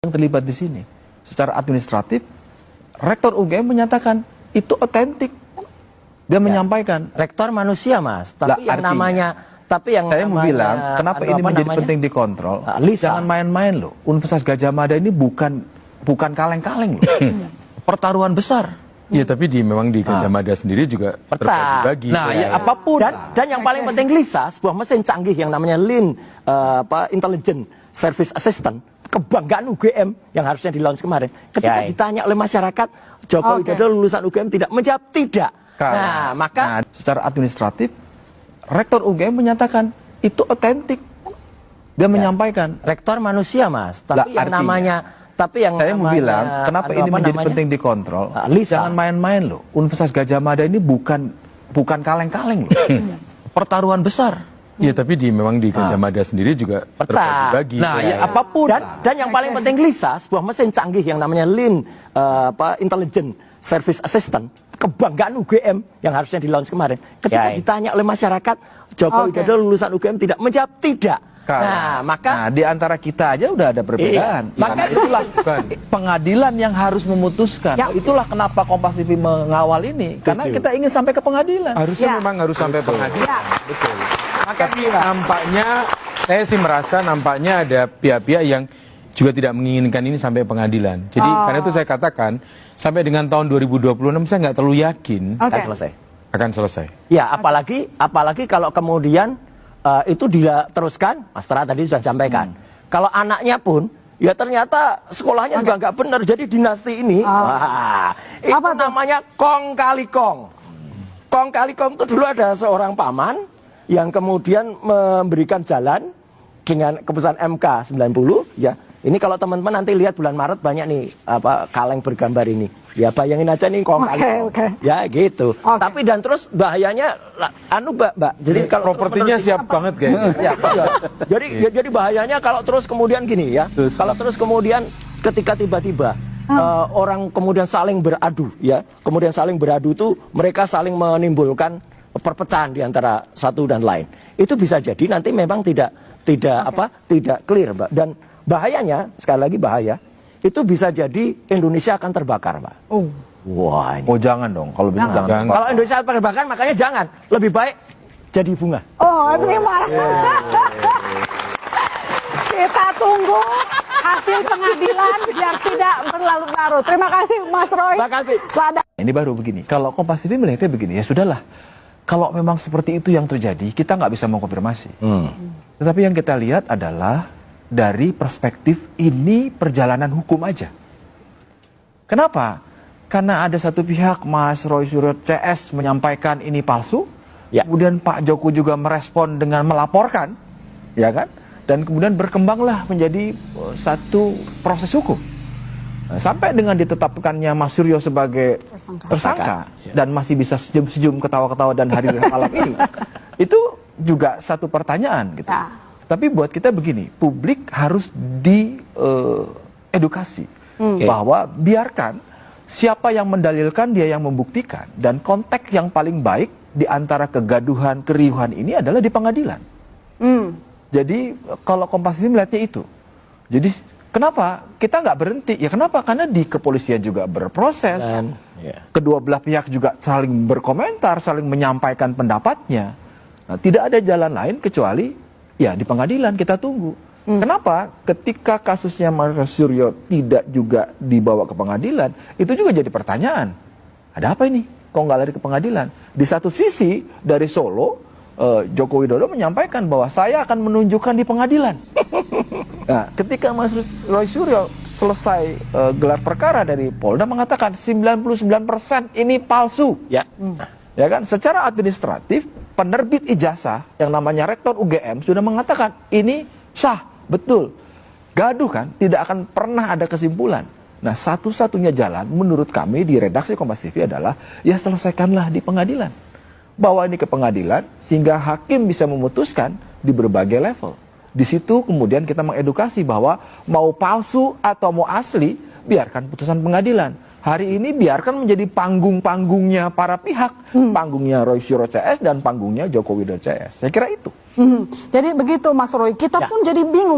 yang terlibat di sini. Secara administratif, Rektor UGM menyatakan itu otentik. Dia menyampaikan. Rektor manusia, Mas. Tapi yang namanya, saya mau bilang, kenapa ini menjadi penting dikontrol? Jangan main-main loh. Universitas Gadjah Mada ini bukan kaleng-kaleng loh. Pertaruhan besar. Iya, tapi memang di Gadjah Mada sendiri juga terbagi-bagi. Nah, ya apapun. Dan yang paling penting, Lisa, sebuah mesin canggih yang namanya LIN, Intelligent Service Assistant, kebanggaan UGM yang harusnya di-launch kemarin. Ketika ditanya oleh masyarakat, Joko Widodo lulusan UGM tidak, menjawab tidak. Nah, maka secara administratif, Rektor UGM menyatakan itu otentik. Dia menyampaikan. Rektor manusia, Mas. Tapi yang namanya... saya mau bilang, kenapa ini menjadi penting dikontrol? Jangan main-main loh. Universitas Gadjah Mada ini bukan kaleng-kaleng loh. Pertaruhan besar. Iya, tapi memang di Gadjah Mada sendiri juga terbagi-bagi. Nah, ya apapun. Dan yang paling penting, Lisa, sebuah mesin canggih yang namanya LIN, Intelligent Service Assistant, kebanggaan UGM yang harusnya di-launch kemarin. Ketika ditanya oleh masyarakat, Joko Widodo lulusan UGM tidak, menjawab tidak. Nah, maka di antara kita aja udah ada perbedaan. Maka itulah pengadilan yang harus memutuskan. Itulah kenapa Kompas TV mengawal ini. Karena kita ingin sampai ke pengadilan. Harusnya memang harus sampai pengadilan. Betul. Tapi nampaknya, saya sih merasa nampaknya ada pihak-pihak yang juga tidak menginginkan ini sampai pengadilan. Jadi karena itu saya katakan, sampai dengan tahun 2026 saya nggak terlalu yakin akan selesai. Ya, apalagi kalau kemudian itu diteruskan, Mas Tera tadi sudah sampaikan. Kalau anaknya pun, ya ternyata sekolahnya juga nggak benar. Jadi dinasti ini, itu namanya kong kali kong. Kong kali kong itu dulu ada seorang paman yang kemudian memberikan jalan dengan keputusan MK 90. Ya, ini kalau teman-teman nanti lihat bulan Maret banyak nih kaleng bergambar ini. Ya bayangin aja nih kong kali kong. Ya gitu. Tapi dan terus bahayanya Mbak. Jadi kalau propertinya siap banget kayaknya. Jadi bahayanya kalau terus kemudian gini ya. Kalau terus kemudian ketika tiba-tiba orang kemudian saling beradu ya. Kemudian saling beradu itu mereka saling menimbulkan perpecahan di antara satu dan lain. Itu bisa jadi nanti memang tidak clear, Mbak. Dan bahayanya, sekali lagi bahaya, itu bisa jadi Indonesia akan terbakar, Pak. Wah, ini. Jangan dong, kalau bisa jangan. Kalau Indonesia terbakar, makanya jangan. Lebih baik jadi bunga. Terima kasih. Kita tunggu hasil pengadilan biar tidak berlarut-larut. Terima kasih, Mas Roy. Terima kasih. Ini baru begini. Kalau Kompas TV melihatnya begini, ya sudahlah. Kalau memang seperti itu yang terjadi, kita nggak bisa mengkonfirmasi. Tetapi yang kita lihat adalah dari perspektif ini perjalanan hukum aja. Kenapa? Karena ada satu pihak, Mas Roy Suryo CS menyampaikan ini palsu, kemudian Pak Joko juga merespon dengan melaporkan, ya kan? Dan kemudian berkembanglah menjadi satu proses hukum. Nah, sampai dengan ditetapkannya Mas Suryo sebagai tersangka dan masih bisa senyum-senyum, ketawa-ketawa dan hari malam ini, itu juga satu pertanyaan gitu. Tapi buat kita begini, publik harus diedukasi bahwa biarkan siapa yang mendalilkan dia yang membuktikan, dan konteks yang paling baik di antara kegaduhan, keriuhan ini adalah di pengadilan. Jadi kalau Kompas ini melihatnya itu. Jadi kenapa kita nggak berhenti? Ya kenapa? Karena di kepolisian juga berproses. Kedua belah pihak juga saling berkomentar, saling menyampaikan pendapatnya. Nah, tidak ada jalan lain kecuali ya di pengadilan kita tunggu. Kenapa? Ketika kasusnya Mas Suryo tidak juga dibawa ke pengadilan, itu juga jadi pertanyaan. Ada apa ini? Kok nggak lari ke pengadilan? Di satu sisi dari Solo, Joko Widodo menyampaikan bahwa saya akan menunjukkan di pengadilan. Nah, ketika Mas Roy Suryo selesai gelar perkara dari Polda mengatakan 99% ini palsu. Ya kan? Secara administratif, penerbit ijazah yang namanya Rektor UGM sudah mengatakan ini sah, betul. Gaduh kan? Tidak akan pernah ada kesimpulan. Nah, satu-satunya jalan menurut kami di redaksi Kompas TV adalah ya selesaikanlah di pengadilan. Bawa ini ke pengadilan sehingga hakim bisa memutuskan di berbagai level. Di situ kemudian kita mengedukasi bahwa mau palsu atau mau asli, biarkan putusan pengadilan. Hari ini biarkan menjadi panggung-panggungnya para pihak, panggungnya Roy Suryo CS dan panggungnya Joko Widodo CS. Saya kira itu. Jadi begitu Mas Roy, kita pun jadi bingung.